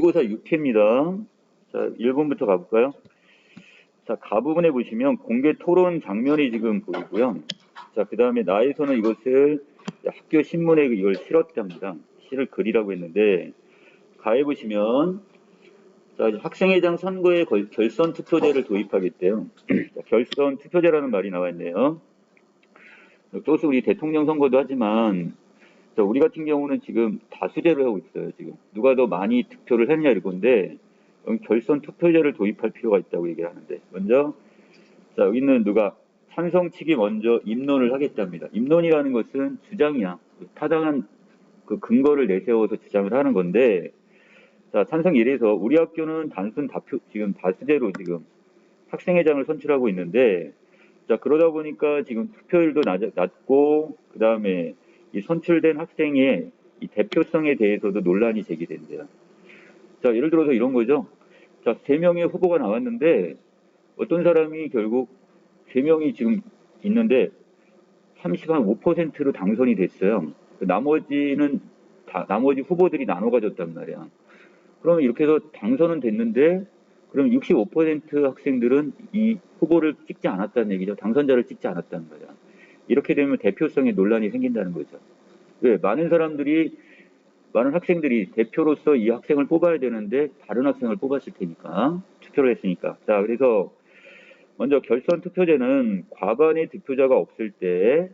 모의고사 6회입니다. 자, 1번부터 가볼까요? 자, 가 부분에 보시면 공개 토론 장면이 지금 보이고요. 자, 그 다음에 나에서는 이것을 학교 신문에 이걸 실었답니다. 시를 그리라고 했는데, 가에 보시면, 자, 학생회장 선거에 결선 투표제를 도입하겠대요. 자, 결선 투표제라는 말이 나와 있네요. 또 우리 대통령 선거도 하지만, 자, 우리 같은 경우는 지금 다수제를 하고 있어요. 지금 누가 더 많이 득표를 했냐 이건데 여기 결선 투표제를 도입할 필요가 있다고 얘기를 하는데 먼저 자 여기는 누가 찬성 측이 먼저 입론을 하겠답니다. 입론이라는 것은 주장이야. 타당한 그 근거를 내세워서 주장을 하는 건데 자 찬성 예래서 우리 학교는 단순 지금 다수제로 지금 학생회장을 선출하고 있는데 자 그러다 보니까 지금 투표율도 낮고 그 다음에 이 선출된 학생의 이 대표성에 대해서도 논란이 제기된대요. 자 예를 들어서 이런 거죠. 자 3명의 후보가 나왔는데 어떤 사람이 결국 3명이 지금 있는데 35%로 당선이 됐어요. 나머지는 나머지 후보들이 나눠 가졌단 말이야. 그러면 이렇게 해서 당선은 됐는데 그럼 65% 학생들은 이 후보를 찍지 않았다는 얘기죠. 당선자를 찍지 않았다는 거죠. 이렇게 되면 대표성에 논란이 생긴다는 거죠. 왜? 많은 학생들이 대표로서 이 학생을 뽑아야 되는데 다른 학생을 뽑았을 테니까 투표를 했으니까. 자, 그래서 먼저 결선 투표제는 과반의 득표자가 없을 때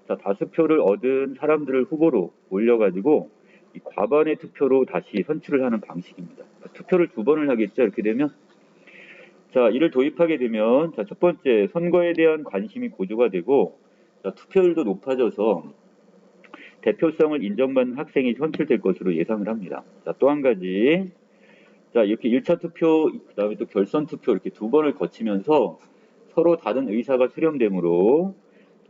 자, 다수표를 얻은 사람들을 후보로 올려가지고 이 과반의 투표로 다시 선출을 하는 방식입니다. 투표를 2번을 하겠죠. 이렇게 되면 자, 이를 도입하게 되면 자, 첫 번째 선거에 대한 관심이 고조가 되고 자, 투표율도 높아져서 대표성을 인정받는 학생이 선출될 것으로 예상을 합니다. 자, 또 한 가지 자, 이렇게 1차 투표 그다음에 또 결선 투표 이렇게 2번을 거치면서 서로 다른 의사가 수렴되므로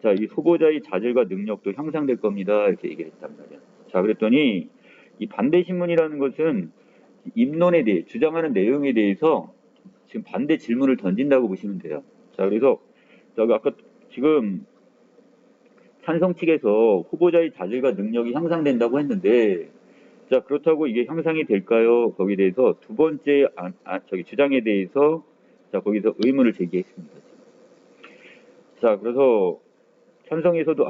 자, 이 후보자의 자질과 능력도 향상될 겁니다. 이렇게 얘기를 했단 말이야. 자, 그랬더니 이 반대 신문이라는 것은 입론에 대해 주장하는 내용에 대해서 지금 반대 질문을 던진다고 보시면 돼요. 자, 그래서 저기 아까 지금 찬성 측에서 후보자의 자질과 능력이 향상된다고 했는데 자, 그렇다고 이게 향상이 될까요? 거기에 대해서 두 번째 주장에 대해서 자, 거기서 의문을 제기했습니다. 자, 그래서 찬성에서도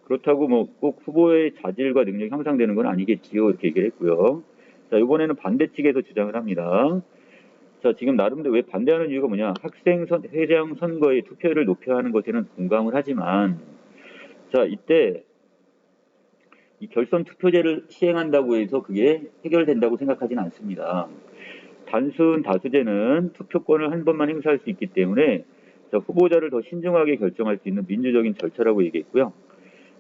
그렇다고 뭐 꼭 후보의 자질과 능력이 향상되는 건 아니겠지요. 이렇게 얘기를 했고요. 자, 이번에는 반대 측에서 주장을 합니다. 자, 지금 나름대로 왜 반대하는 이유가 뭐냐? 회장 선거의 투표율을 높여야 하는 것에는 공감을 하지만 자, 이때 이 결선 투표제를 시행한다고 해서 그게 해결된다고 생각하지는 않습니다. 단순 다수제는 투표권을 한 번만 행사할 수 있기 때문에 자, 후보자를 더 신중하게 결정할 수 있는 민주적인 절차라고 얘기했고요.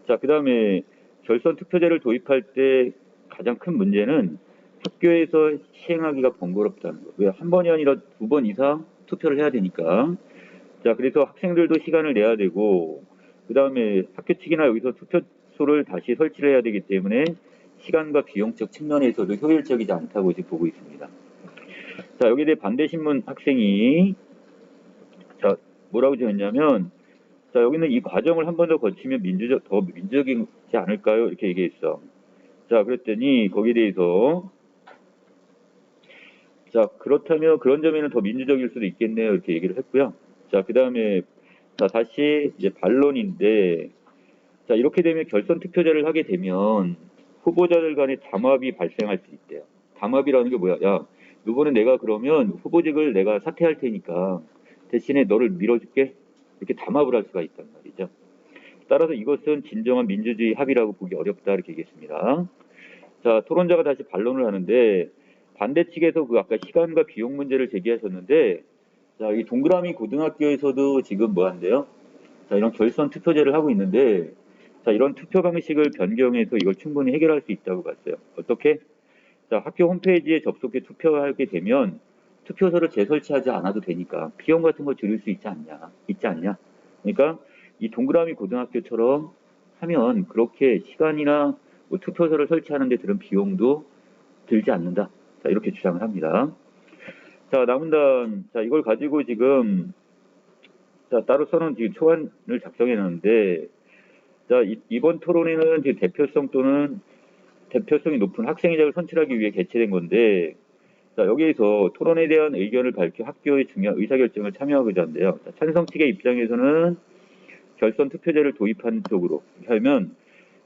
자, 그 다음에 결선 투표제를 도입할 때 가장 큰 문제는 학교에서 시행하기가 번거롭다는 거. 왜 한 번이 아니라 2번 이상 투표를 해야 되니까. 자, 그래서 학생들도 시간을 내야 되고, 그 다음에 학교 측이나 여기서 투표소를 다시 설치를 해야 되기 때문에 시간과 비용적 측면에서도 효율적이지 않다고 지금 보고 있습니다. 자, 여기에 대해 반대신문 학생이 자, 뭐라고 지었냐면 자, 여기는 이 과정을 한 번 더 거치면 더 민주적이지 않을까요? 이렇게 얘기했어. 자, 그랬더니 거기에 대해서 자, 그렇다면 그런 점에는 더 민주적일 수도 있겠네요. 이렇게 얘기를 했고요. 자, 그 다음에 자, 다시 이제 반론인데 자, 이렇게 되면 결선 투표제를 하게 되면 후보자들 간의 담합이 발생할 수 있대요. 담합이라는 게 뭐야? 야, 이번에 내가 그러면 후보직을 내가 사퇴할 테니까 대신에 너를 밀어줄게. 이렇게 담합을 할 수가 있단 말이죠. 따라서 이것은 진정한 민주주의 합의라고 보기 어렵다 이렇게 얘기했습니다. 자, 토론자가 다시 반론을 하는데 반대 측에서 그 아까 시간과 비용 문제를 제기하셨는데 자, 이 동그라미 고등학교에서도 지금 뭐 한대요? 자, 이런 결선 투표제를 하고 있는데 자, 이런 투표 방식을 변경해서 이걸 충분히 해결할 수 있다고 봤어요. 어떻게? 자, 학교 홈페이지에 접속해 투표하게 되면 투표소를 재설치하지 않아도 되니까 비용 같은 거 줄일 수 있지 않냐? 그러니까 이 동그라미 고등학교처럼 하면 그렇게 시간이나 뭐 투표소를 설치하는 데 들은 비용도 들지 않는다. 자, 이렇게 주장을 합니다. 자, 남은 다음, 자, 이걸 가지고 지금, 자, 따로서는 지금 초안을 작성해 놨는데, 자, 이번 토론회는 지금 대표성이 높은 학생회장을 선출하기 위해 개최된 건데, 자, 여기에서 토론에 대한 의견을 밝혀 학교의 중요한 의사결정을 참여하고자 하는데요. 자, 찬성 측의 입장에서는 결선 투표제를 도입한 쪽으로 하면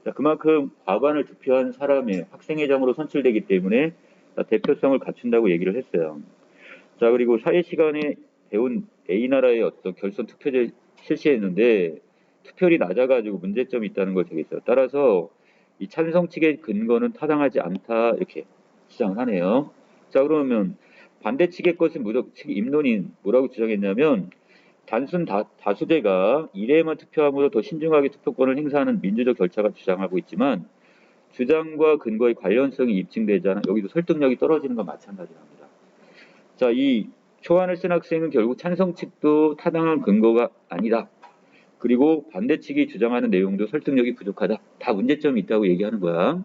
자, 그만큼 과반을 득표한 사람의 학생회장으로 선출되기 때문에 자, 대표성을 갖춘다고 얘기를 했어요. 자, 그리고 사회 시간에 배운 A나라의 어떤 결선 투표제 실시했는데 투표율이 낮아가지고 문제점이 있다는 걸 제기했어요. 따라서 이 찬성 측의 근거는 타당하지 않다 이렇게 주장을 하네요. 자, 그러면 반대 측의 것은 무적 측 입론인 뭐라고 주장했냐면 단순 다수대가 1회만 투표함으로 더 신중하게 투표권을 행사하는 민주적 절차가 주장하고 있지만 주장과 근거의 관련성이 입증되자 여기도 설득력이 떨어지는 건 마찬가지랍니다. 자, 이 초안을 쓴 학생은 결국 찬성 측도 타당한 근거가 아니다. 그리고 반대 측이 주장하는 내용도 설득력이 부족하다. 다 문제점이 있다고 얘기하는 거야.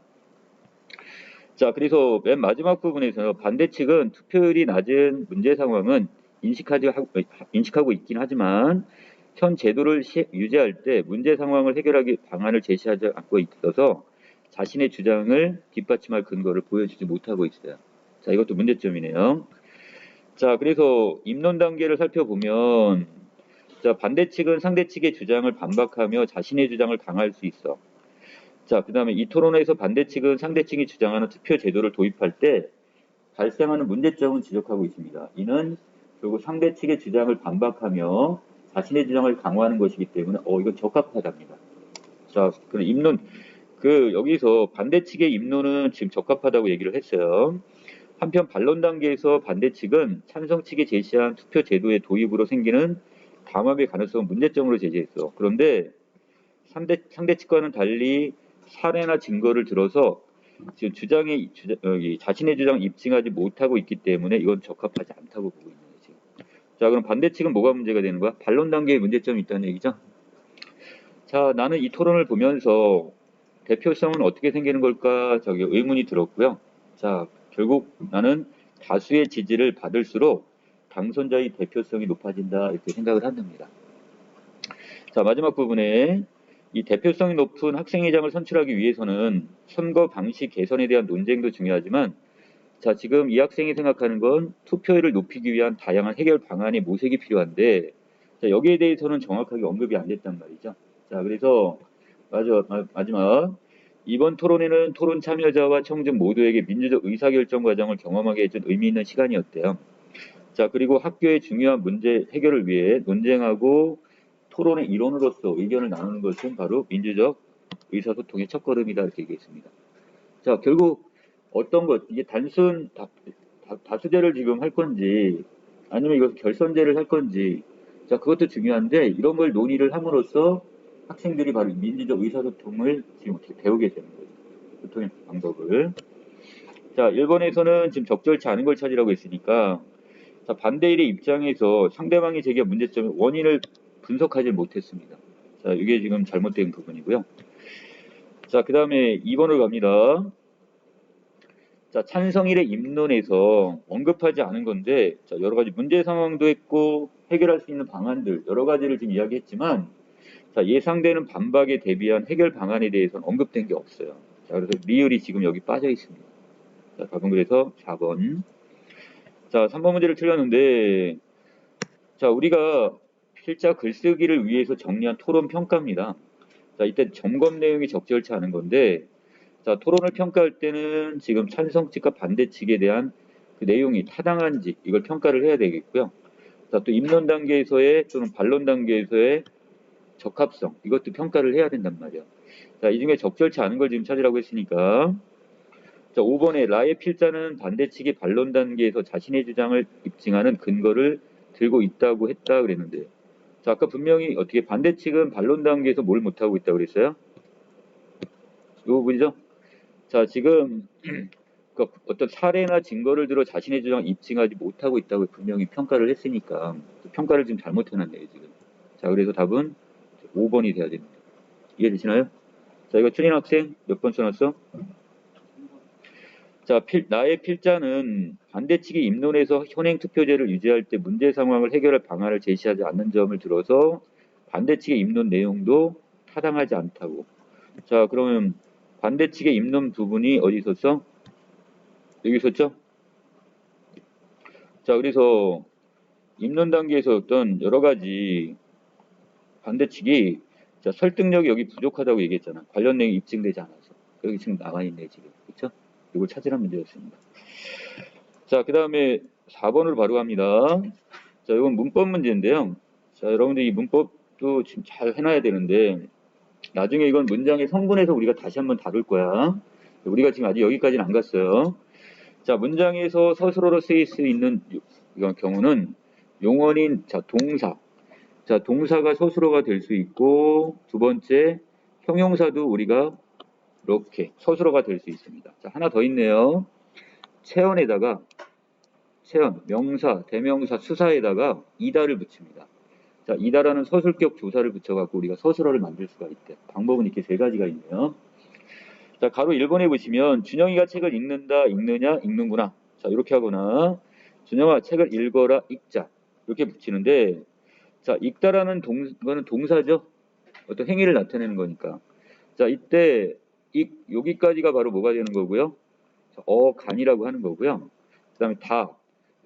자, 그래서 맨 마지막 부분에서 반대 측은 투표율이 낮은 문제 상황은 인식하고 있긴 하지만 현 제도를 유지할 때 문제 상황을 해결하기 방안을 제시하지 않고 있어서 자신의 주장을 뒷받침할 근거를 보여주지 못하고 있어요. 자, 이것도 문제점이네요. 자, 그래서 입론 단계를 살펴보면 자, 반대 측은 상대 측의 주장을 반박하며 자신의 주장을 강화할 수 있어. 자, 그 다음에 이 토론에서 반대 측은 상대 측이 주장하는 투표 제도를 도입할 때 발생하는 문제점을 지적하고 있습니다. 이는 결국 상대 측의 주장을 반박하며 자신의 주장을 강화하는 것이기 때문에 이건 적합하답니다. 자, 그럼 입론 여기서 반대 측의 입론은 지금 적합하다고 얘기를 했어요. 한편 반론 단계에서 반대 측은 찬성 측이 제시한 투표 제도의 도입으로 생기는 담합의 가능성을 문제점으로 제기했어. 그런데 상대 측과는 달리 사례나 증거를 들어서 지금 자신의 주장을 입증하지 못하고 있기 때문에 이건 적합하지 않다고 보고 있는 거지. 자, 그럼 반대 측은 뭐가 문제가 되는 거야? 반론 단계에 문제점이 있다는 얘기죠. 자, 나는 이 토론을 보면서 대표성은 어떻게 생기는 걸까? 의문이 들었고요. 자, 결국 나는 다수의 지지를 받을수록 당선자의 대표성이 높아진다 이렇게 생각을 한답니다. 자, 마지막 부분에 이 대표성이 높은 학생회장을 선출하기 위해서는 선거 방식 개선에 대한 논쟁도 중요하지만 자, 지금 이 학생이 생각하는 건 투표율을 높이기 위한 다양한 해결 방안의 모색이 필요한데 자, 여기에 대해서는 정확하게 언급이 안 됐단 말이죠. 자, 그래서 마지막 이번 토론회는 토론 참여자와 청중 모두에게 민주적 의사결정 과정을 경험하게 해준 의미 있는 시간이었대요. 자, 그리고 학교의 중요한 문제 해결을 위해 논쟁하고 토론의 일원으로서 의견을 나누는 것은 바로 민주적 의사소통의 첫걸음이다 이렇게 얘기했습니다. 자, 결국 어떤 것 이게 단순 다수제를 지금 할 건지 아니면 이거 결선제를 할 건지 자, 그것도 중요한데 이런 걸 논의를 함으로써 학생들이 바로 민주적 의사소통을 지금 어떻게 배우게 되는 거죠. 소통의 방법을. 자, 일본에서는 지금 적절치 않은 걸 찾으라고 했으니까 자, 반대일의 입장에서 상대방이 제기한 문제점의 원인을 분석하지 못했습니다. 자, 이게 지금 잘못된 부분이고요. 자, 그 다음에 2번으로 갑니다. 자, 찬성일의 입론에서 언급하지 않은 건데, 자, 여러 가지 문제 상황도 했고, 해결할 수 있는 방안들, 여러 가지를 지금 이야기했지만, 자, 예상되는 반박에 대비한 해결 방안에 대해서는 언급된 게 없어요. 자, 그래서 리을이 지금 여기 빠져 있습니다. 자, 답은 그래서 4번. 자, 3번 문제를 틀렸는데, 자, 우리가 필자 글쓰기를 위해서 정리한 토론 평가입니다. 자, 이때 점검 내용이 적절치 않은 건데, 자, 토론을 평가할 때는 지금 찬성 측과 반대 측에 대한 그 내용이 타당한지 이걸 평가를 해야 되겠고요. 자, 또 입론 단계에서의 또는 반론 단계에서의 적합성 이것도 평가를 해야 된단 말이야. 자, 이 중에 적절치 않은 걸 지금 찾으라고 했으니까 자, 5번에 라의 필자는 반대 측이 반론 단계에서 자신의 주장을 입증하는 근거를 들고 있다고 했다 그랬는데 자, 아까 분명히 어떻게 반대 측은 반론 단계에서 뭘 못하고 있다고 그랬어요? 이 부분이죠? 자, 지금 어떤 사례나 증거를 들어 자신의 주장을 입증하지 못하고 있다고 분명히 평가를 했으니까 평가를 지금 잘못해놨네요 지금. 자, 그래서 답은 5번이 돼야 됩니다. 이해되시나요? 자, 이거 틀린 학생 몇 번 써놨어? 자, 나의 필자는 반대 측이 입론에서 현행 투표제를 유지할 때 문제 상황을 해결할 방안을 제시하지 않는 점을 들어서 반대 측의 입론 내용도 타당하지 않다고. 자, 그러면 반대 측의 입론 부분이 어디 있었어? 여기 있었죠? 자, 그래서 입론 단계에서 어떤 여러 가지 반대측이 자, 설득력이 여기 부족하다고 얘기했잖아. 관련 내용이 입증되지 않아서. 여기 지금 나와 있네, 지금. 그쵸? 이걸 찾으란 문제였습니다. 자, 그 다음에 4번으로 바로 갑니다. 자, 이건 문법 문제인데요. 자, 여러분들 이 문법도 지금 잘 해놔야 되는데, 나중에 이건 문장의 성분에서 우리가 다시 한번 다룰 거야. 우리가 지금 아직 여기까지는 안 갔어요. 자, 문장에서 서술어로 쓰일 수 있는 이런 경우는 용언인, 자, 동사. 자, 동사가 서술어가 될 수 있고, 두 번째, 형용사도 우리가 이렇게 서술어가 될 수 있습니다. 자, 하나 더 있네요. 체언에다가, 체언, 명사, 대명사, 수사에다가 이다를 붙입니다. 자, 이다라는 서술격 조사를 붙여갖고 우리가 서술어를 만들 수가 있대. 방법은 이렇게 세 가지가 있네요. 자, 가로 1번에 보시면 준영이가 책을 읽는다, 읽느냐, 읽는구나. 자, 이렇게 하거나 준영아 책을 읽어라, 읽자. 이렇게 붙이는데 자, 읽다라는 이거는 동사죠. 어떤 행위를 나타내는 거니까. 자, 이때 여기까지가 바로 뭐가 되는 거고요. 자, 어간이라고 하는 거고요. 그 다음에 다.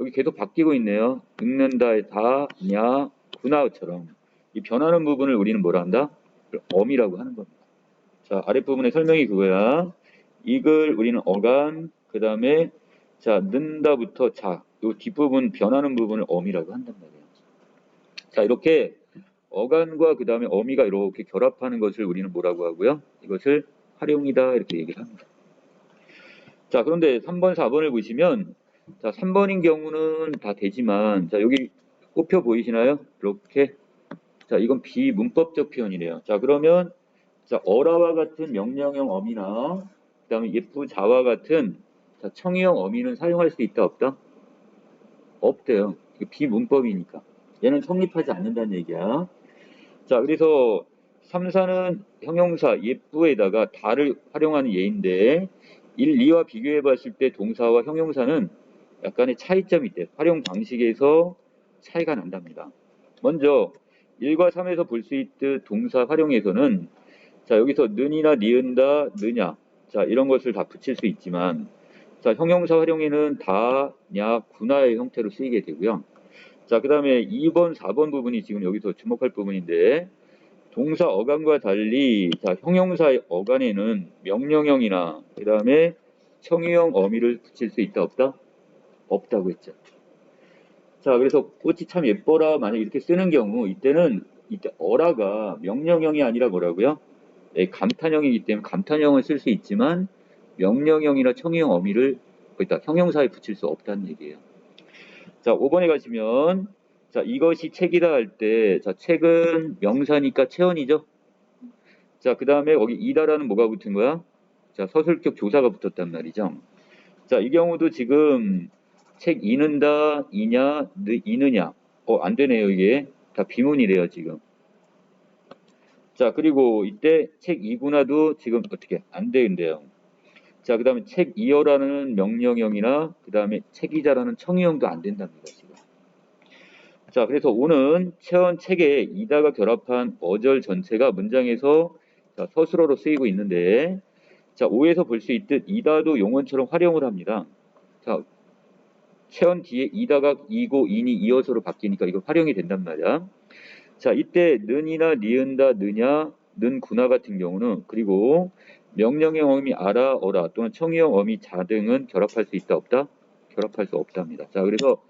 여기 계속 바뀌고 있네요. 읽는다의 다, 냐, 구나처럼. 이 변하는 부분을 우리는 뭐라 한다? 엄이라고 하는 겁니다. 자, 아랫부분의 설명이 그거야. 이걸 우리는 어간, 그 다음에 자, 는다부터 자, 요 뒷부분 변하는 부분을 엄이라고 한단 말이에요. 자, 이렇게 어간과 그 다음에 어미가 이렇게 결합하는 것을 우리는 뭐라고 하고요? 이것을 활용이다 이렇게 얘기를 합니다. 자, 그런데 3번, 4번을 보시면 자, 3번인 경우는 다 되지만 자, 여기 꼽혀 보이시나요? 이렇게 자, 이건 비문법적 표현이래요. 자, 그러면 자, 어라와 같은 명령형 어미나 그 다음에 예쁘자와 같은 자, 청의형 어미는 사용할 수 있다 없다? 없대요. 이거 비문법이니까. 얘는 성립하지 않는다는 얘기야. 자, 그래서 3, 4는 형용사 예쁘에다가 다를 활용하는 예인데 1, 2와 비교해 봤을 때 동사와 형용사는 약간의 차이점이 있대요. 활용 방식에서 차이가 난답니다. 먼저 1과 3에서 볼 수 있듯 동사 활용에서는 자, 여기서 는이나 니은다, 느냐 자, 이런 것을 다 붙일 수 있지만 자, 형용사 활용에는 다, 냐, 구나의 형태로 쓰이게 되고요. 자, 그 다음에 2번, 4번 부분이 지금 여기서 주목할 부분인데 동사 어간과 달리 자, 형용사의 어간에는 명령형이나 그 다음에 청유형 어미를 붙일 수 있다 없다? 없다고 했죠. 자, 그래서 꽃이 참 예뻐라 만약 이렇게 쓰는 경우 이때 어라가 명령형이 아니라 뭐라고요? 네, 감탄형이기 때문에 감탄형을 쓸 수 있지만 명령형이나 청유형 어미를 거기다 형용사에 붙일 수 없다는 얘기예요. 자, 5번에 가시면 자, 이것이 책이다 할 때 자, 책은 명사니까 체언이죠. 자, 그 다음에 여기 이다라는 뭐가 붙은 거야? 자, 서술격 조사가 붙었단 말이죠. 자, 이 경우도 지금 책 이는다, 이냐, 이느냐. 안 되네요, 이게. 다 비문이래요, 지금. 자, 그리고 이때 책 이구나도 지금 어떻게 안 되는데요. 자, 그 다음에 책 이어라는 명령형이나 그 다음에 책이자라는 청유형도 안 된답니다, 지금. 자, 그래서 오는 체언 책에 이다가 결합한 어절 전체가 문장에서 자, 서술어로 쓰이고 있는데 자, 5에서 볼 수 있듯 이다도 용언처럼 활용을 합니다. 자, 체언 뒤에 이다가 이고 인이 이어서로 바뀌니까 이거 활용이 된단 말이야. 자, 이때 는이나 니은다, 느냐, 는구나 같은 경우는 그리고 명령형 어미 아라, 어라 또는 청유형 어미 자 등은 결합할 수 있다, 없다? 결합할 수 없답니다. 자, 그래서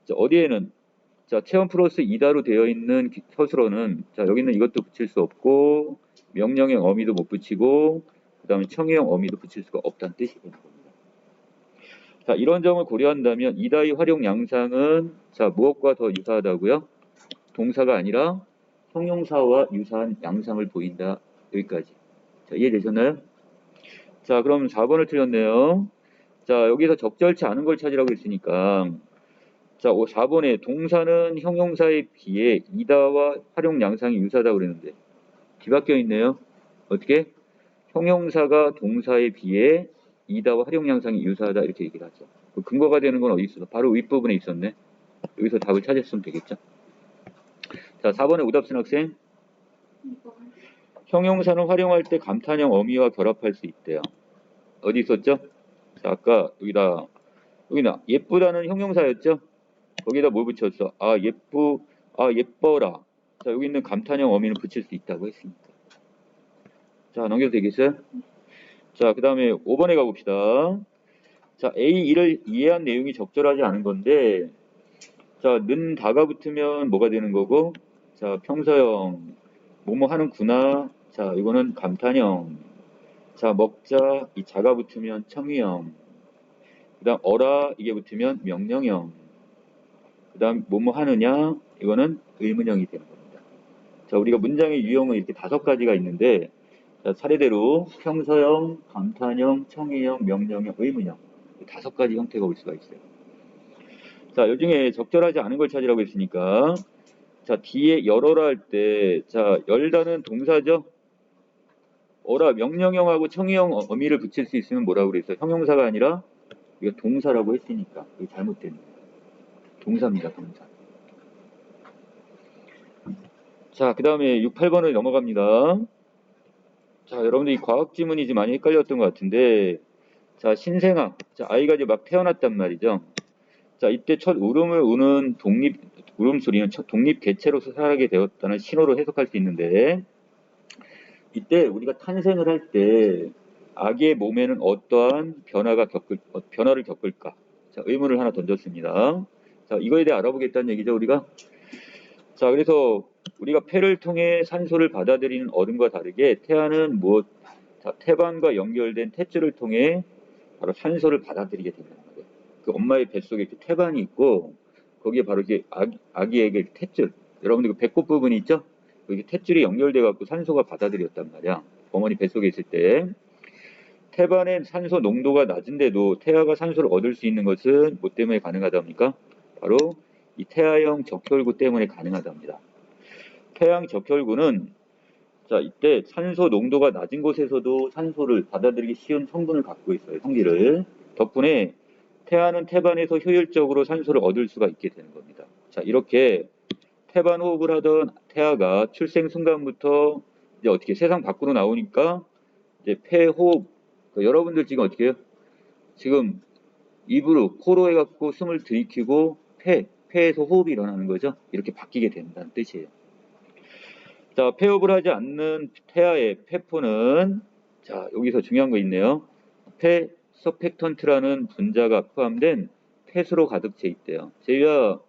자, 어디에는 자, 체험 플러스 이다로 되어 있는 서술어는 자, 여기는 이것도 붙일 수 없고 명령형 어미도 못 붙이고 그 다음에 청유형 어미도 붙일 수가 없다는 뜻이 되는 겁니다. 자, 이런 점을 고려한다면 이다의 활용 양상은 자, 무엇과 더 유사하다고요? 동사가 아니라 형용사와 유사한 양상을 보인다. 여기까지. 자, 이해되셨나요? 자, 그럼 4번을 틀렸네요. 자, 여기서 적절치 않은 걸 찾으라고 했으니까 자, 4번에 동사는 형용사에 비해 이다와 활용 양상이 유사하다고 그랬는데 뒤바뀌어 있네요. 어떻게? 형용사가 동사에 비해 이다와 활용 양상이 유사하다 이렇게 얘기를 하죠. 그 근거가 되는 건 어디 있어? 바로 윗부분에 있었네. 여기서 답을 찾았으면 되겠죠. 자, 4번에 오답 쓴 학생. 형용사는 활용할 때 감탄형 어미와 결합할 수 있대요. 어디 있었죠? 자, 아까 여기나 예쁘다는 형용사였죠? 거기다 뭘 붙였어? 예뻐라. 자, 여기 있는 감탄형 어미는 붙일 수 있다고 했으니까. 자, 넘겨도 되겠어요? 자, 그 다음에 5번에 가봅시다. 자, A1을 이해한 내용이 적절하지 않은 건데, 자, 는 다가 붙으면 뭐가 되는 거고, 자, 평서형, 뭐뭐 하는구나. 자, 이거는 감탄형. 자, 먹자, 이 자가 붙으면 청유형. 그 다음, 어라, 이게 붙으면 명령형. 그 다음, 뭐뭐 하느냐, 이거는 의문형이 되는 겁니다. 자, 우리가 문장의 유형은 이렇게 5가지가 있는데, 자, 차례대로 평서형, 감탄형, 청유형, 명령형, 의문형. 5가지 형태가 올 수가 있어요. 자, 이 중에 적절하지 않은 걸 찾으라고 했으니까, 자, 뒤에 열어라 할 때, 자, 열다는 동사죠? 어라, 명령형하고 청유형 어미를 붙일 수 있으면 뭐라고 그랬어요? 형용사가 아니라, 이거 동사라고 했으니까, 이게 잘못된 거예요. 동사입니다, 동사. 자, 그 다음에 6, 8번을 넘어갑니다. 자, 여러분들 이 과학 지문이 좀 많이 헷갈렸던 것 같은데, 자, 신생아. 자, 아이가 이제 막 태어났단 말이죠. 자, 이때 첫 울음을 우는 울음소리는 첫 독립 개체로서 살아가게 되었다는 신호로 해석할 수 있는데, 이때 우리가 탄생을 할 때 아기의 몸에는 어떠한 변화를 겪을까? 자, 의문을 하나 던졌습니다. 자, 이거에 대해 알아보겠다는 얘기죠, 우리가. 자, 그래서 우리가 폐를 통해 산소를 받아들이는 어른과 다르게 태아는 무엇? 자, 태반과 연결된 탯줄을 통해 바로 산소를 받아들이게 된다는 거예요. 그 엄마의 뱃속에 이렇게 태반이 있고 거기에 바로 이게 아기에게 탯줄. 여러분들 그 배꼽 부분이 있죠? 여기 탯줄이 연결돼 갖고 산소가 받아들였단 말이야. 어머니 뱃속에 있을 때. 태반의 산소 농도가 낮은데도 태아가 산소를 얻을 수 있는 것은 뭐 때문에 가능하답니까? 바로 이 태아형 적혈구 때문에 가능하답니다. 태아형 적혈구는 자, 이때 산소 농도가 낮은 곳에서도 산소를 받아들이기 쉬운 성분을 갖고 있어요. 성질을. 덕분에 태아는 태반에서 효율적으로 산소를 얻을 수가 있게 되는 겁니다. 자, 이렇게 태반 호흡을 하던 태아가 출생 순간부터 이제 어떻게 세상 밖으로 나오니까 이제 폐호흡. 그러니까 여러분들 지금 어떻게 해요? 지금 입으로 코로 해갖고 숨을 들이키고 폐에서 호흡이 일어나는 거죠. 이렇게 바뀌게 된다는 뜻이에요. 자, 폐호흡을 하지 않는 태아의 폐포는 자, 여기서 중요한 거 있네요. 폐 서펙턴트라는 분자가 포함된 폐수로 가득 차 있대요. 제가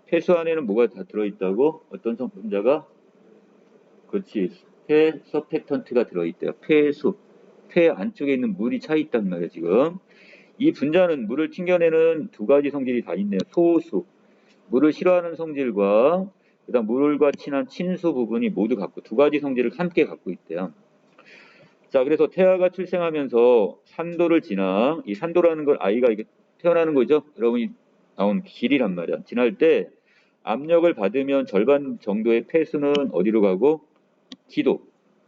폐수 안에는 뭐가 다 들어있다고? 어떤 분자가? 그렇지. 폐 서펙턴트가 들어있대요. 폐 안쪽에 있는 물이 차 있단 말이에요, 지금. 이 분자는 물을 튕겨내는 2가지 성질이 다 있네요. 소수. 물을 싫어하는 성질과 그다음 물과 친한 친수 부분이 모두 갖고 2가지 성질을 함께 갖고 있대요. 자, 그래서 태아가 출생하면서 산도를 지나 이 산도라는 걸 아이가 이게 태어나는 거죠. 여러분이 나온 길이란 말이야. 지날 때 압력을 받으면 절반 정도의 폐수는 어디로 가고 기도.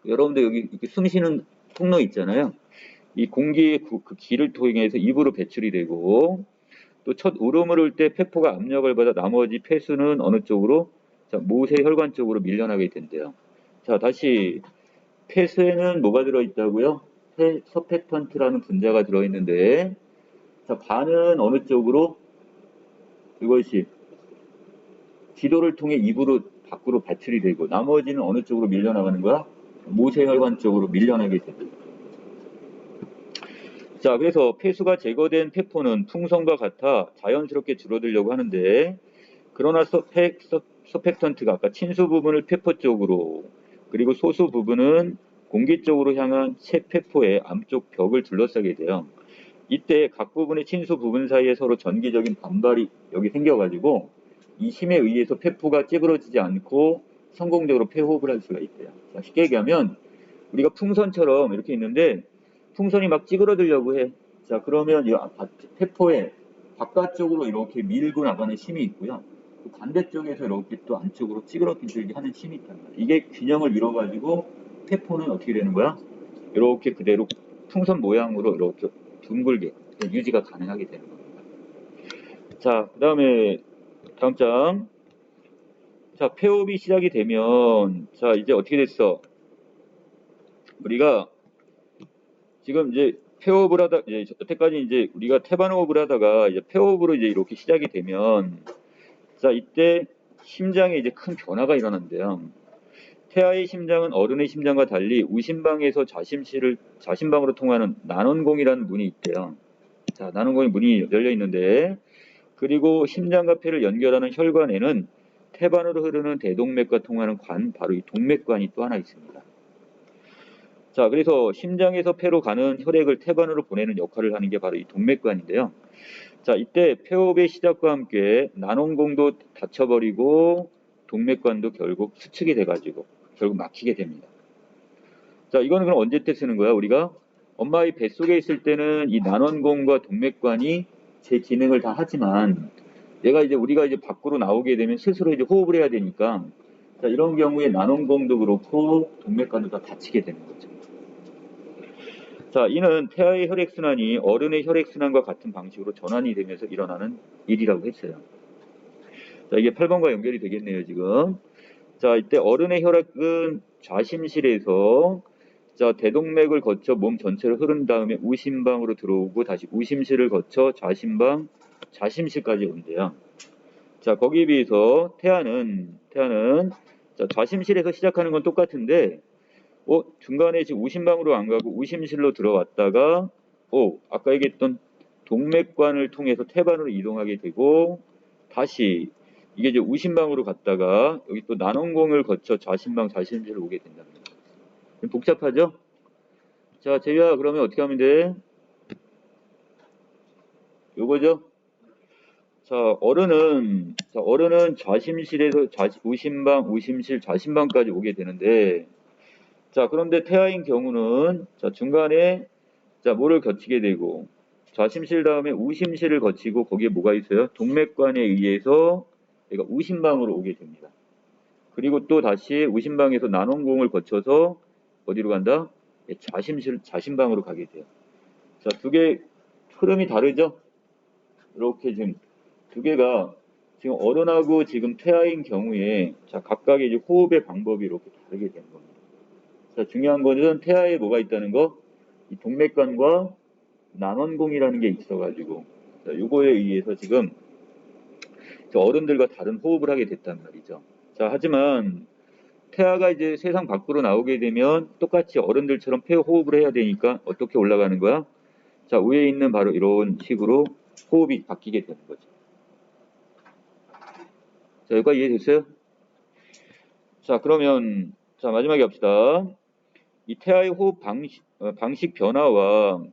여러분들 여기 이렇게 숨 쉬는 통로 있잖아요. 이 공기의 그 길을 통해서 입으로 배출이 되고 또 첫 울음을 울 때 폐포가 압력을 받아 나머지 폐수는 어느 쪽으로? 자, 모세 혈관 쪽으로 밀려나게 된대요. 자, 다시 폐수에는 뭐가 들어있다고요? 서펙턴트라는 분자가 들어있는데 자, 반은 어느 쪽으로? 이것이 기도를 통해 입으로 밖으로 배출이 되고 나머지는 어느 쪽으로 밀려나가는 거야? 모세 혈관 쪽으로 밀려나게 됩니다. 자, 그래서 폐수가 제거된 폐포는 풍선과 같아 자연스럽게 줄어들려고 하는데 그러나 서펙턴트가 아까 친수 부분을 폐포 쪽으로 그리고 소수 부분은 공기 쪽으로 향한 체폐포의 암쪽 벽을 둘러싸게 돼요. 이때 각 부분의 친수 부분 사이에 서로 전기적인 반발이 여기 생겨가지고 이 힘에 의해서 폐포가 찌그러지지 않고 성공적으로 폐호흡을 할 수가 있대요. 자, 쉽게 얘기하면 우리가 풍선처럼 이렇게 있는데 풍선이 막 찌그러들려고 해. 자, 그러면 이 폐포에 바깥쪽으로 이렇게 밀고 나가는 힘이 있고요. 또 반대쪽에서 이렇게 또 안쪽으로 찌그러들게 하는 힘이 있단 말이에요. 이게 균형을 이뤄가지고 폐포는 어떻게 되는 거야? 이렇게 그대로 풍선 모양으로 이렇게 둥글게 유지가 가능하게 되는 겁니다. 자, 그 다음에 다음 장. 자, 폐호흡이 시작이 되면 자, 이제 어떻게 됐어? 우리가 지금 이제 폐호흡을 하다, 이제 여태까지 이제 우리가 태반호흡을 하다가 이제 폐호흡으로 이제 이렇게 시작이 되면, 자, 이때 심장에 이제 큰 변화가 일어난대요. 태아의 심장은 어른의 심장과 달리 우심방에서 자심방으로 통하는 난원공이라는 문이 있대요. 자, 난원공이 문이 열려 있는데, 그리고 심장과 폐를 연결하는 혈관에는 태반으로 흐르는 대동맥과 통하는 관, 바로 이 동맥관이 또 하나 있습니다. 자, 그래서 심장에서 폐로 가는 혈액을 태반으로 보내는 역할을 하는 게 바로 이 동맥관인데요. 자, 이때 폐호흡의 시작과 함께 난원공도 닫혀버리고 동맥관도 결국 수축이 돼가지고 결국 막히게 됩니다. 자, 이거는 그럼 언제 때 쓰는 거야? 우리가 엄마의 뱃속에 있을 때는 이 난원공과 동맥관이 제 기능을 다 하지만 우리가 이제 밖으로 나오게 되면 스스로 이제 호흡을 해야 되니까, 자, 이런 경우에 난원공도 그렇고 동맥관도 다 닫히게 되는 거죠. 자, 이는 태아의 혈액순환이 어른의 혈액순환과 같은 방식으로 전환이 되면서 일어나는 일이라고 했어요. 자, 이게 8번과 연결이 되겠네요, 지금. 자, 이때 어른의 혈액은 좌심실에서 자, 대동맥을 거쳐 몸 전체로 흐른 다음에 우심방으로 들어오고 다시 우심실을 거쳐 좌심방, 좌심실까지 온대요. 자, 거기에 비해서 태아는 자, 좌심실에서 시작하는 건 똑같은데 중간에 지금 우심방으로 안 가고 우심실로 들어왔다가 아까 얘기했던 동맥관을 통해서 태반으로 이동하게 되고 다시 이게 이제 우심방으로 갔다가 여기 또 난원공을 거쳐 좌심방, 좌심실로 오게 된답니다. 복잡하죠? 자, 재유야, 그러면 어떻게 하면 돼? 요거죠? 자, 어른은 좌심실에서 우심방, 우심실, 좌심방까지 오게 되는데, 자, 그런데 태아인 경우는 자, 중간에 자, 뭐를 거치게 되고 좌심실 다음에 우심실을 거치고 거기에 뭐가 있어요? 동맥관에 의해서 얘가 우심방으로 오게 됩니다. 그리고 또 다시 우심방에서 난원공을 거쳐서 어디로 간다? 좌심방으로 가게 돼요. 자, 두 개 흐름이 다르죠? 이렇게 지금 두 개가 지금 어른하고 지금 태아인 경우에 자, 각각의 이제 호흡의 방법이 이렇게 다르게 되는 겁니다. 자, 중요한 거는 태아에 뭐가 있다는 거? 이 동맥관과 난원공이라는 게 있어가지고 요거에 의해서 지금 어른들과 다른 호흡을 하게 됐단 말이죠. 자, 하지만 태아가 이제 세상 밖으로 나오게 되면 똑같이 어른들처럼 폐 호흡을 해야 되니까 어떻게 올라가는 거야? 자, 위에 있는 바로 이런 식으로 호흡이 바뀌게 되는 거죠. 자, 여기까지 이해됐어요? 자, 그러면 자, 마지막에 합시다. 이 태아의 호흡 방식 변화와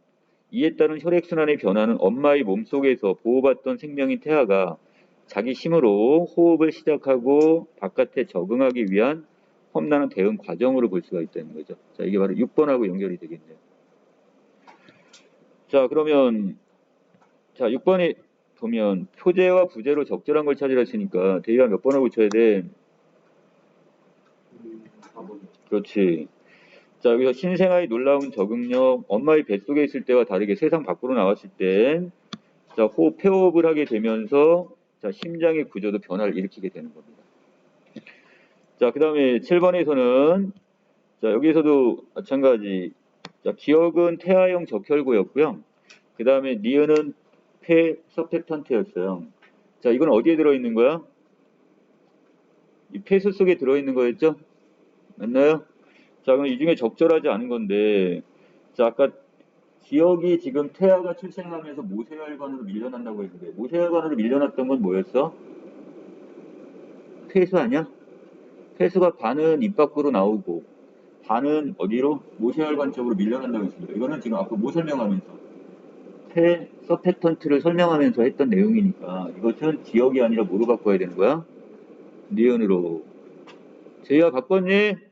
이에 따른 혈액순환의 변화는 엄마의 몸속에서 보호받던 생명인 태아가 자기 힘으로 호흡을 시작하고 바깥에 적응하기 위한 험난한 대응 과정으로 볼 수가 있다는 거죠. 자, 이게 바로 6번하고 연결이 되겠네요. 자, 그러면 자, 6번에 보면 표제와 부제로 적절한 걸 찾으라 했으니까 대의가 몇 번을 붙여야 돼? 4번. 그렇지. 자, 여기서 신생아의 놀라운 적응력, 엄마의 뱃속에 있을 때와 다르게 세상 밖으로 나왔을 때, 자, 폐호흡을 하게 되면서, 자, 심장의 구조도 변화를 일으키게 되는 겁니다. 자, 그 다음에 7번에서는, 자, 여기에서도 마찬가지, 자, 기억은 태아형 적혈구였고요. 그 다음에 니은은 폐 서페턴트였어요. 자, 이건 어디에 들어있는 거야? 이 폐수 속에 들어있는 거였죠? 맞나요? 자, 그럼 이 중에 적절하지 않은 건데, 자, 아까 기억이 지금 태아가 출생하면서 모세혈관으로 밀려난다고 했는데, 모세혈관으로 밀려났던 건 뭐였어? 폐수 아니야? 폐수가 반은 입 밖으로 나오고, 반은 어디로? 모세혈관 쪽으로 밀려난다고 했습니다. 이거는 지금 아까 뭐 설명하면서, 폐 서페턴트를 설명하면서 했던 내용이니까, 이것은 기억이 아니라 뭐로 바꿔야 되는 거야? 니은으로. 제이야, 바꿨니?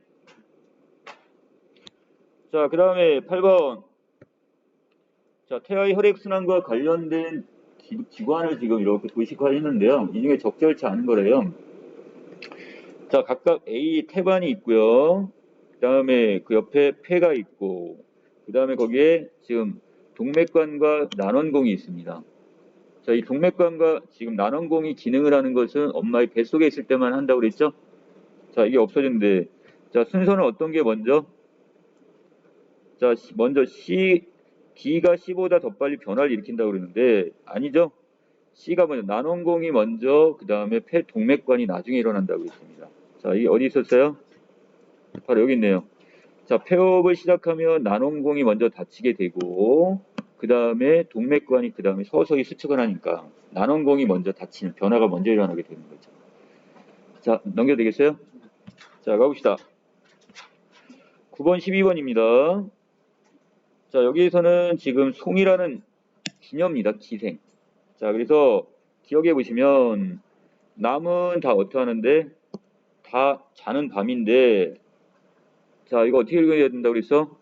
자, 그 다음에 8번. 자, 태아의 혈액순환과 관련된 기관을 지금 이렇게 도식화했는데요. 이 중에 적절치 않은 거래요. 자, 각각 A 태반이 있고요. 그 다음에 그 옆에 폐가 있고, 그 다음에 거기에 지금 동맥관과 난원공이 있습니다. 자, 이 동맥관과 지금 난원공이 기능을 하는 것은 엄마의 뱃속에 있을 때만 한다고 그랬죠? 자, 이게 없어졌는데, 자, 순서는 어떤 게 먼저? 자, 먼저 B가 C보다 더 빨리 변화를 일으킨다고 그러는데 아니죠? C가 먼저 난원공이 먼저 그 다음에 폐동맥관이 나중에 일어난다고 했습니다. 자, 이게 어디 있었어요? 바로 여기 있네요. 자, 폐호흡을 시작하면 난원공이 먼저 닫히게 되고 그 다음에 동맥관이 그 다음에 서서히 수축을 하니까 난원공이 먼저 닫히는 변화가 먼저 일어나게 되는 거죠. 자, 넘겨도 되겠어요? 자, 가봅시다. 9번, 12번입니다. 자, 여기에서는 지금 송이라는 기녀입니다. 기생. 자, 그래서 기억해 보시면 남은 다 어떻게 하는데 다 자는 밤인데 자, 이거 어떻게 읽어야 된다고 그랬어?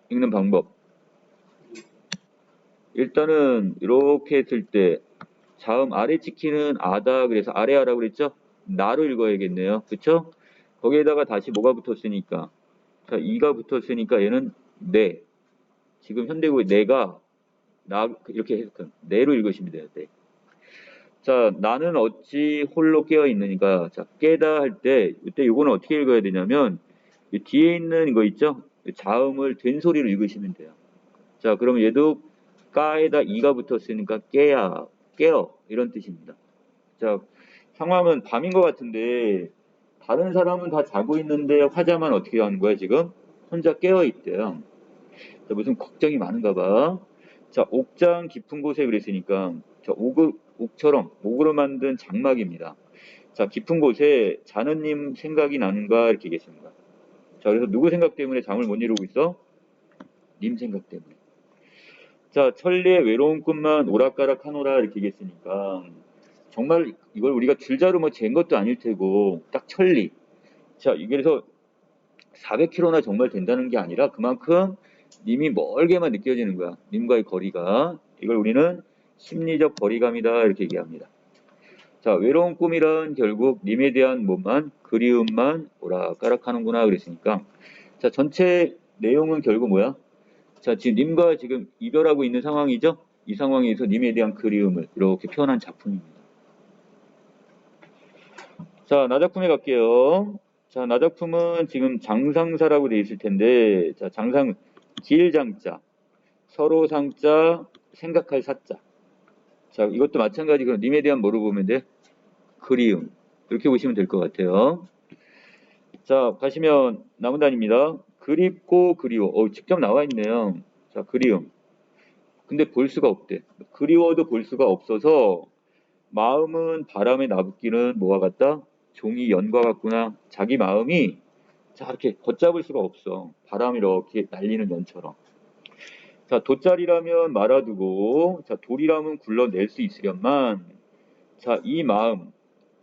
읽는 방법. 일단은 이렇게 했을 때 자음 아래 찍히는 아다 그래서 아래아라고 그랬죠? 나로 읽어야겠네요. 그쵸? 거기에다가 다시 뭐가 붙었으니까 자, 이가 붙었으니까 얘는 네. 지금 현대국의 내가 나 이렇게 해석한 내로 읽으시면 돼요. 네. 자, 나는 어찌 홀로 깨어 있느니까 자, 깨다 할 때 이때 요거는 어떻게 읽어야 되냐면 이 뒤에 있는 이거 있죠? 자음을 된 소리로 읽으시면 돼요. 자, 그러면 얘도 까에다 이가 붙었으니까 깨야, 깨어 이런 뜻입니다. 자, 상황은 밤인 것 같은데 다른 사람은 다 자고 있는데 화자만 어떻게 하는 거야 지금? 혼자 깨어 있대요. 자, 무슨 걱정이 많은가 봐. 자, 옥장 깊은 곳에 그랬으니까 자, 옥처럼 옥으로 만든 장막입니다. 자, 깊은 곳에 자느님 생각이 나는가 이렇게 얘기했습니다. 자, 그래서 누구 생각 때문에 잠을 못 이루고 있어? 님 생각 때문에. 자, 천리의 외로운 꿈만 오락가락 하노라 이렇게 얘기했으니까 정말 이걸 우리가 줄자로 뭐 잰 것도 아닐 테고 딱 천리. 자, 이게 그래서 400km나 정말 된다는 게 아니라 그만큼 님이 멀게만 느껴지는 거야. 님과의 거리가. 이걸 우리는 심리적 거리감이다 이렇게 얘기합니다. 자, 외로운 꿈이란 결국 님에 대한 뭐만 그리움만 오락가락하는구나 그랬으니까 자, 전체 내용은 결국 뭐야? 자, 지금 님과 지금 이별하고 있는 상황이죠? 이 상황에서 님에 대한 그리움을 이렇게 표현한 작품입니다. 자, 나작품에 갈게요. 자, 나작품은 지금 장상사라고 되어 있을 텐데, 자, 장상, 길장자, 서로 상자, 생각할 사자. 자, 이것도 마찬가지로 님에 대한 뭐로 보면 돼? 그리움. 이렇게 보시면 될 것 같아요. 자, 가시면 나무단입니다. 그립고 그리워. 직접 나와 있네요. 자, 그리움. 근데 볼 수가 없대. 그리워도 볼 수가 없어서 마음은 바람에 나붓기는 뭐와 같다? 종이 연과 같구나. 자기 마음이 자 이렇게 걷잡을 수가 없어. 바람이 이렇게 날리는 연처럼. 자, 돗자리라면 말아두고 자, 돌이라면 굴러낼 수 있으련만 자, 이 마음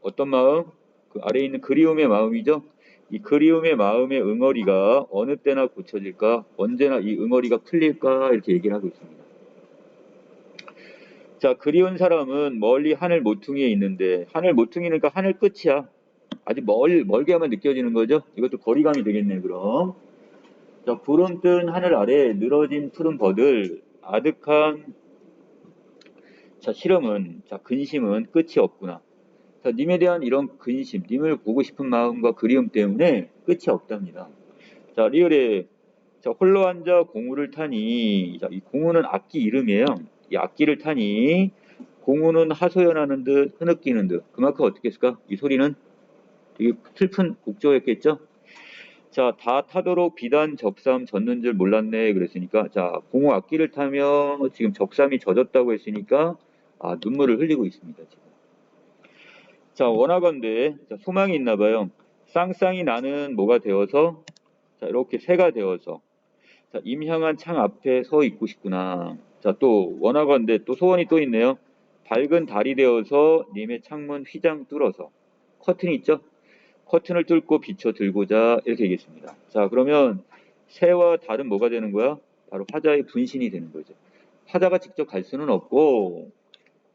어떤 마음? 그 아래에 있는 그리움의 마음이죠. 이 그리움의 마음의 응어리가 어느 때나 고쳐질까? 언제나 이 응어리가 풀릴까? 이렇게 얘기를 하고 있습니다. 자, 그리운 사람은 멀리 하늘 모퉁이에 있는데 하늘 모퉁이니까 하늘 끝이야. 아주 멀게 하면 느껴지는 거죠. 이것도 거리감이 되겠네 그럼. 자, 구름 뜬 하늘 아래 늘어진 푸른 버들 아득한 자, 실험은 자, 근심은 끝이 없구나. 자, 님에 대한 이런 근심, 님을 보고 싶은 마음과 그리움 때문에 끝이 없답니다. 자, 리을에 자, 홀로 앉아 공우를 타니 자, 이 공우는 악기 이름이에요. 이 악기를 타니 공우는 하소연하는 듯 흐느끼는 듯 그만큼 어떻게 했을까? 이 소리는 되게 슬픈 곡조였겠죠? 자, 다 타도록 비단 적삼 젖는 줄 몰랐네 그랬으니까 자, 공우 악기를 타며 지금 적삼이 젖었다고 했으니까 아, 눈물을 흘리고 있습니다. 지금. 자, 원하건대 자, 소망이 있나 봐요. 쌍쌍이 나는 뭐가 되어서 자, 이렇게 새가 되어서 자, 임향한 창 앞에 서 있고 싶구나. 자, 또 원하건대 또 소원이 또 있네요. 밝은 달이 되어서 님의 창문 휘장 뚫어서 커튼 있죠? 커튼을 뚫고 비춰 들고자 이렇게 얘기했습니다. 자, 그러면 새와 달은 뭐가 되는 거야? 바로 화자의 분신이 되는 거죠. 화자가 직접 갈 수는 없고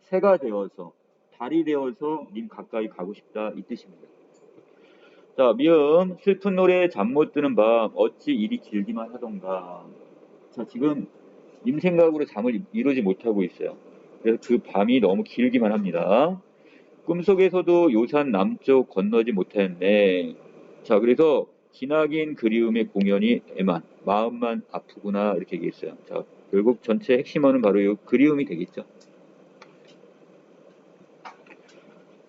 새가 되어서 달이 되어서 님 가까이 가고 싶다 이 뜻입니다. 자, 미음 슬픈 노래에 잠 못 드는 밤 어찌 일이 길기만 하던가. 자, 지금 님 생각으로 잠을 이루지 못하고 있어요. 그래서 그 밤이 너무 길기만 합니다. 꿈속에서도 요산 남쪽 건너지 못했네. 자, 그래서 기나긴 그리움의 공연이 애만. 마음만 아프구나 이렇게 얘기했어요. 자, 결국 전체 핵심어는 바로 이 그리움이 되겠죠.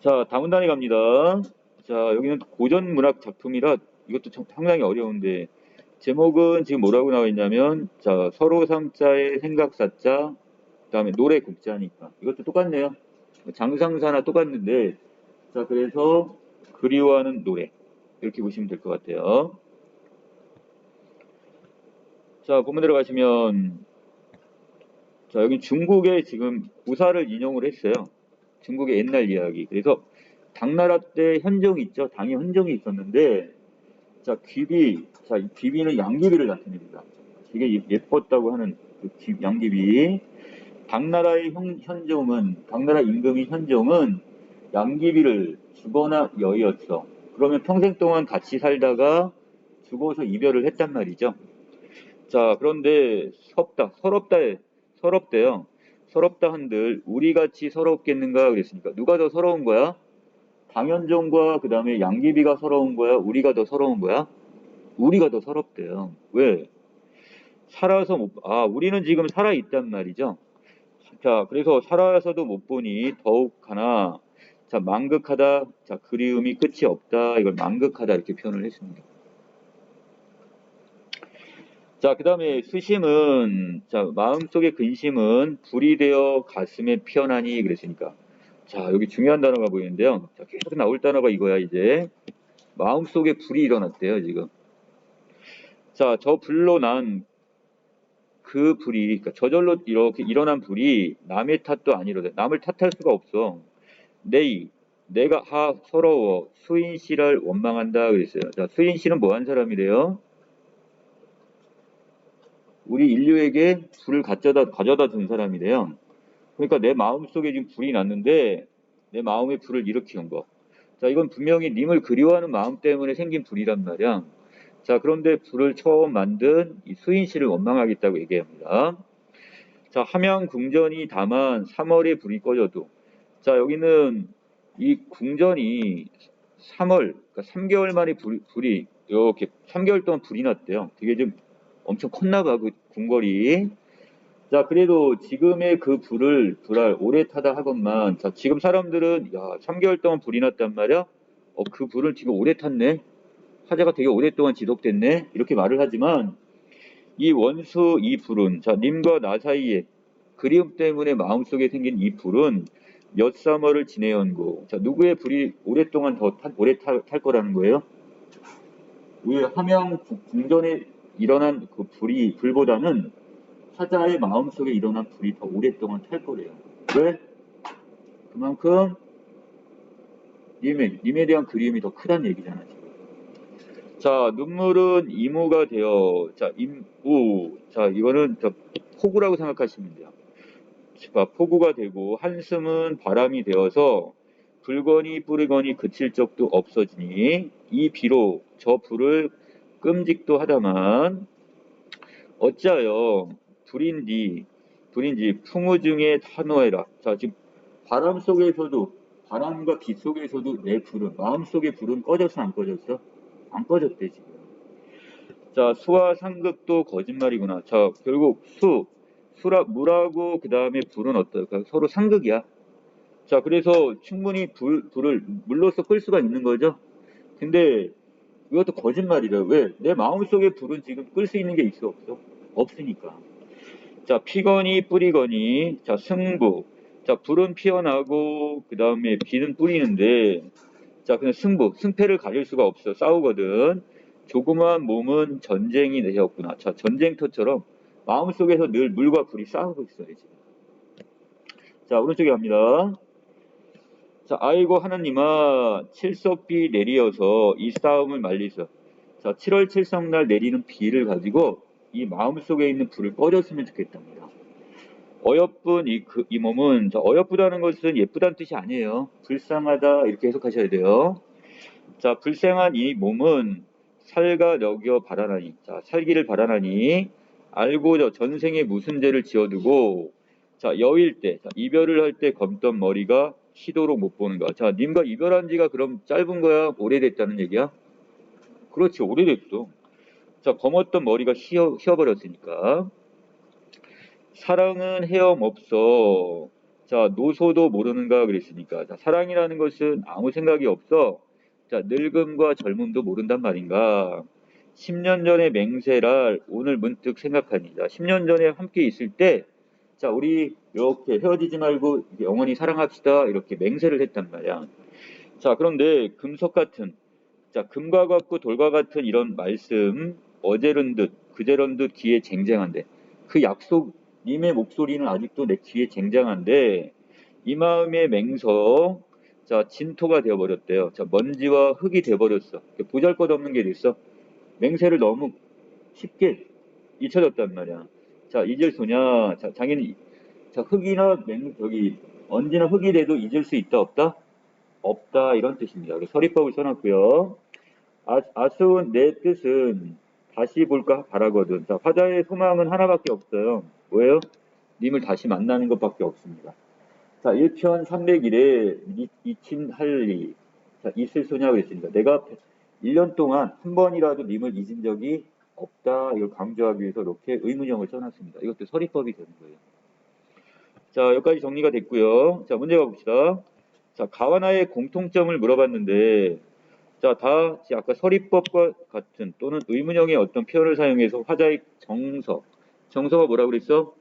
자, 다음 단에 갑니다. 자, 여기는 고전 문학 작품이라 이것도 상당히 어려운데 제목은 지금 뭐라고 나와 있냐면 자, 서로 삼자의 생각사자 그다음에 노래 국자니까 이것도 똑같네요. 장상사나 똑같는데 자, 그래서 그리워하는 노래 이렇게 보시면 될 것 같아요. 자, 본문 들어가시면 자, 여기 중국의 지금 구사를 인용을 했어요. 중국의 옛날 이야기. 그래서 당나라 때 현종이 있죠. 당이 현종이 있었는데 자, 귀비. 자, 이 귀비는 양귀비를 나타냅니다. 되게 예뻤다고 하는 그 양귀비. 당나라의 현종은 당나라 임금인 현종은 양귀비를 주거나 여의었어. 그러면 평생 동안 같이 살다가 죽어서 이별을 했단 말이죠. 자, 그런데 서럽대요. 서럽다 한들 우리같이 서럽겠는가 그랬으니까 누가 더 서러운 거야? 당현종과 그 다음에 양귀비가 서러운 거야? 우리가 더 서러운 거야? 우리가 더 서럽대요. 왜? 우리는 지금 살아있단 말이죠. 자, 그래서 살아서도 못 보니 더욱하나 자, 망극하다. 자, 그리움이 끝이 없다. 이걸 망극하다 이렇게 표현을 했습니다. 자, 그 다음에 수심은, 자, 마음속의 근심은 불이 되어 가슴에 피어나니 그랬으니까. 자, 여기 중요한 단어가 보이는데요. 자, 계속 나올 단어가 이거야, 이제. 마음속에 불이 일어났대요, 지금. 자, 저 불로 난 그 불이, 그러니까 저절로 이렇게 일어난 불이 남의 탓도 아니로다. 남을 탓할 수가 없어. 내가 서러워. 수인 씨를 원망한다 그랬어요. 자, 수인 씨는 뭐 한 사람이래요? 우리 인류에게 불을 가져다 준 사람이래요. 그러니까 내 마음속에 지금 불이 났는데 내 마음에 불을 일으키는 거. 자, 이건 분명히 님을 그리워하는 마음 때문에 생긴 불이란 말이야. 자, 그런데 불을 처음 만든 이 수인 씨를 원망하겠다고 얘기합니다. 자, 함양 궁전이 다만 3월에 불이 꺼져도 자, 여기는 이 궁전이 3월, 그러니까 3개월 만에 불이 이렇게 3개월 동안 불이 났대요. 되게 좀 엄청 컸나 봐, 그 궁궐이. 자, 그래도 지금의 그 불을 오래 타다 하건만, 자, 지금 사람들은, 야, 3개월 동안 불이 났단 말이야? 그 불을 지금 오래 탔네? 화재가 되게 오랫동안 지속됐네? 이렇게 말을 하지만, 이 불은, 자, 님과 나 사이에 그리움 때문에 마음속에 생긴 이 불은 몇 3월을 지내연고, 자, 누구의 불이 오랫동안 오래 탈 거라는 거예요? 우리 함양 궁전에 일어난 그 불보다는 사자의 마음속에 일어난 불이 더 오랫동안 탈 거래요. 왜? 그만큼 님에 대한 그리움이 더 크다는 얘기잖아, 지금. 자, 눈물은 이무가 되어, 자, 자, 이거는 폭우라고 생각하시면 돼요. 자, 폭우가 되고, 한숨은 바람이 되어서, 불거니 뿌리거니 그칠 적도 없어지니, 이 비로 저 불을 끔직도 하다만, 어찌하여 불인지 풍우 중에 탄호해라. 자, 지금 바람과 빛 속에서도 내 불은, 마음속의 불은 꺼졌어, 안 꺼졌어? 안 꺼졌대, 지금. 자, 수와 상극도 거짓말이구나. 자, 결국 물하고 그 다음에 불은 어떨까? 서로 상극이야. 자, 그래서 충분히 불을 물로써 끌 수가 있는 거죠. 근데 이것도 거짓말이래. 왜? 내 마음속의 불은 지금 끌 수 있는 게 있어, 없어? 없으니까. 자, 피거니 뿌리거니, 자, 승부. 자, 불은 피어나고, 그 다음에 비는 뿌리는데, 자, 그냥 승패를 가릴 수가 없어. 싸우거든. 조그마한 몸은 전쟁이 되었구나. 자, 전쟁터처럼 마음속에서 늘 물과 불이 싸우고 있어요, 지금. 자, 오른쪽에 갑니다. 자, 아이고, 하나님아, 칠석비 내리어서 이 싸움을 말리소. 자, 7월 칠성날 내리는 비를 가지고 이 마음속에 있는 불을 꺼졌으면 좋겠답니다. 어여쁜 이 몸은, 자, 어여쁘다는 것은 예쁘다는 뜻이 아니에요. 불쌍하다, 이렇게 해석하셔야 돼요. 자, 불쌍한 이 몸은 살가 여겨 바라나니, 자, 살기를 바라나니, 알고 저 전생에 무슨 죄를 지어두고, 자, 여일 때, 자, 이별을 할 때 검던 머리가 시도록 못 보는 거야. 자, 님과 이별한 지가 그럼 짧은 거야? 오래됐다는 얘기야? 그렇지, 오래됐어. 자, 검었던 머리가 휘어버렸으니까. 사랑은 헤엄 없어. 자, 노소도 모르는가 그랬으니까. 자, 사랑이라는 것은 아무 생각이 없어. 자, 늙음과 젊음도 모른단 말인가. 10년 전의 맹세랄 오늘 문득 생각하니. 자, 10년 전에 함께 있을 때, 자, 우리 이렇게 헤어지지 말고 영원히 사랑합시다. 이렇게 맹세를 했단 말이야. 자, 그런데 금석 같은, 자, 금과 같고 돌과 같은 이런 말씀, 어제런 듯, 그제런 듯 귀에 쟁쟁한데, 그 약속, 님의 목소리는 아직도 내 귀에 쟁쟁한데, 이 마음의 맹서, 자, 진토가 되어버렸대요. 자, 먼지와 흙이 되어버렸어. 보잘것없는 게 됐어. 맹세를 너무 쉽게 잊혀졌단 말이야. 자, 잊을 소냐? 자, 장인, 자, 흙이나 먼지나 흙이 돼도 잊을 수 있다, 없다? 없다, 이런 뜻입니다. 그래서 서리법을 써놨고요. 아쉬운 내 뜻은 다시 볼까 바라거든. 자, 화자의 소망은 하나밖에 없어요. 뭐예요? 님을 다시 만나는 것밖에 없습니다. 자, 1편 301에 이친할리. 자, 있을 소냐고 했으니까 내가 1년 동안 한 번이라도 님을 잊은 적이 없다. 이걸 강조하기 위해서 이렇게 의문형을 써놨습니다. 이것도 서리법이 되는 거예요. 자, 여기까지 정리가 됐고요. 자, 문제 가봅시다. 자, 가와 나의 공통점을 물어봤는데, 자, 다 아까 서리법과 같은 또는 의문형의 어떤 표현을 사용해서 화자의 정서가 뭐라고 그랬어?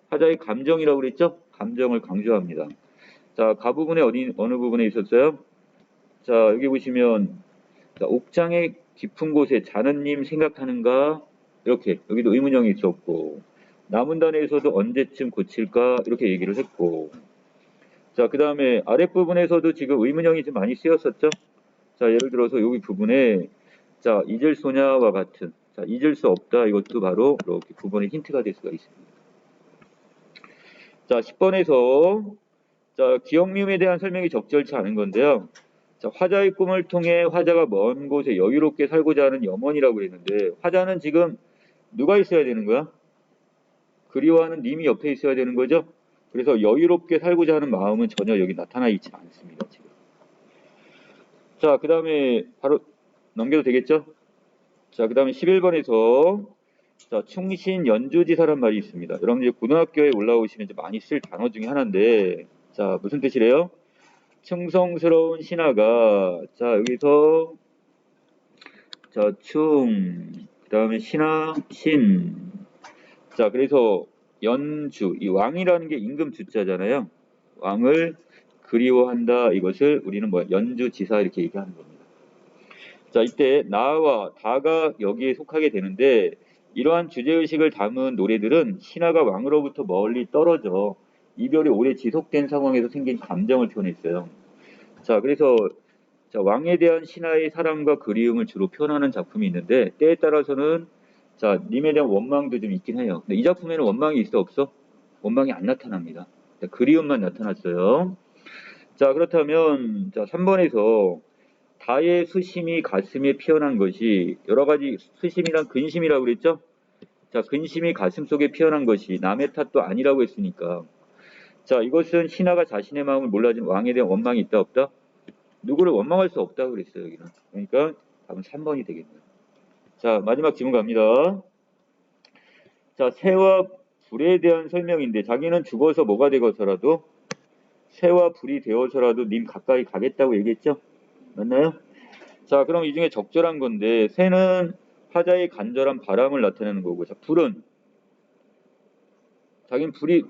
화자의 감정이라고 그랬죠? 감정을 강조합니다. 자, 가 부분에 어느 부분에 있었어요? 자, 여기 보시면, 자, 옥장의 깊은 곳에 자는님 생각하는가? 이렇게, 여기도 의문형이 있었고, 남은 단에서도 언제쯤 고칠까? 이렇게 얘기를 했고, 자, 그 다음에 아랫부분에서도 지금 의문형이 좀 많이 쓰였었죠? 자, 예를 들어서 여기 부분에, 자, 잊을 소냐와 같은, 자, 잊을 수 없다. 이것도 바로 이렇게 부분의 힌트가 될 수가 있습니다. 자, 10번에서, 자, 기억미음에 대한 설명이 적절치 않은 건데요. 자, 화자의 꿈을 통해 화자가 먼 곳에 여유롭게 살고자 하는 염원이라고 했는데, 화자는 지금 누가 있어야 되는 거야? 그리워하는 님이 옆에 있어야 되는 거죠? 그래서 여유롭게 살고자 하는 마음은 전혀 여기 나타나 있지 않습니다, 지금. 자, 그 다음에 바로 넘겨도 되겠죠? 자, 그 다음에 11번에서 자, 충신 연주지사란 말이 있습니다. 여러분들 고등학교에 올라오시면 이제 많이 쓸 단어 중에 하나인데, 자, 무슨 뜻이래요? 충성스러운 신하가, 자, 여기서, 자, 그 다음에 신하, 자, 그래서 연주, 이 왕이라는 게 임금 주자잖아요. 왕을 그리워한다. 이것을 우리는 연주지사 이렇게 얘기하는 겁니다. 자, 이때 나와 다가 여기에 속하게 되는데, 이러한 주제의식을 담은 노래들은 신하가 왕으로부터 멀리 떨어져 이별이 오래 지속된 상황에서 생긴 감정을 표현했어요. 자, 그래서 자, 왕에 대한 신하의 사랑과 그리움을 주로 표현하는 작품이 있는데 때에 따라서는 자, 님에 대한 원망도 좀 있긴 해요. 근데 이 작품에는 원망이 있어 없어? 원망이 안 나타납니다. 그리움만 나타났어요. 자, 그렇다면 자, 3번에서 다의 수심이 가슴에 피어난 것이 여러 가지 수심이란 근심이라고 그랬죠? 자, 근심이 가슴 속에 피어난 것이 남의 탓도 아니라고 했으니까 자, 이것은 신하가 자신의 마음을 몰라준 왕에 대한 원망이 있다 없다? 누구를 원망할 수 없다고 그랬어요, 여기는. 그러니까 답은 3번이 되겠네요. 자, 마지막 질문 갑니다. 자, 새와 불에 대한 설명인데 자기는 죽어서 뭐가 되고서라도 새와 불이 되어서라도 님 가까이 가겠다고 얘기했죠? 맞나요? 자, 그럼 이 중에 적절한 건데 새는 화자의 간절한 바람을 나타내는 거고, 자, 불은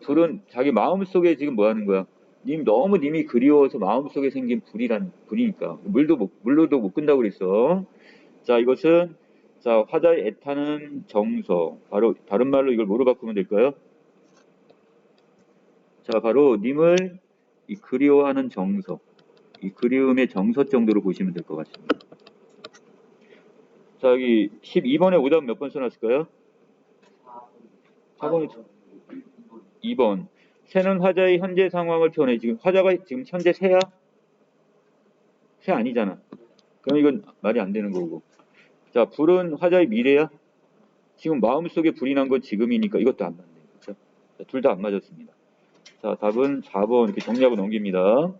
불은 자기 마음속에 지금 뭐 하는 거야? 너무 님이 그리워서 마음속에 생긴 불이니까 물로도 못 끈다고 그랬어. 자, 이것은 자, 화자의 애타는 정서. 바로 다른 말로 이걸 뭐로 바꾸면 될까요? 자, 바로 님을 이 그리워하는 정서. 이 그리움의 정서 정도로 보시면 될 것 같습니다. 자, 여기 12번에 오답 몇 번 써놨을까요? 4번이 2번. 새는 화자의 현재 상황을 표현해. 지금 화자가 지금 현재 새야? 새 아니잖아. 그럼 이건 말이 안 되는 거고. 자, 불은 화자의 미래야? 지금 마음속에 불이 난 건 지금이니까 이것도 안 맞네요. 그렇죠? 둘 다 안 맞았습니다. 자, 답은 4번 이렇게 정리하고 넘깁니다.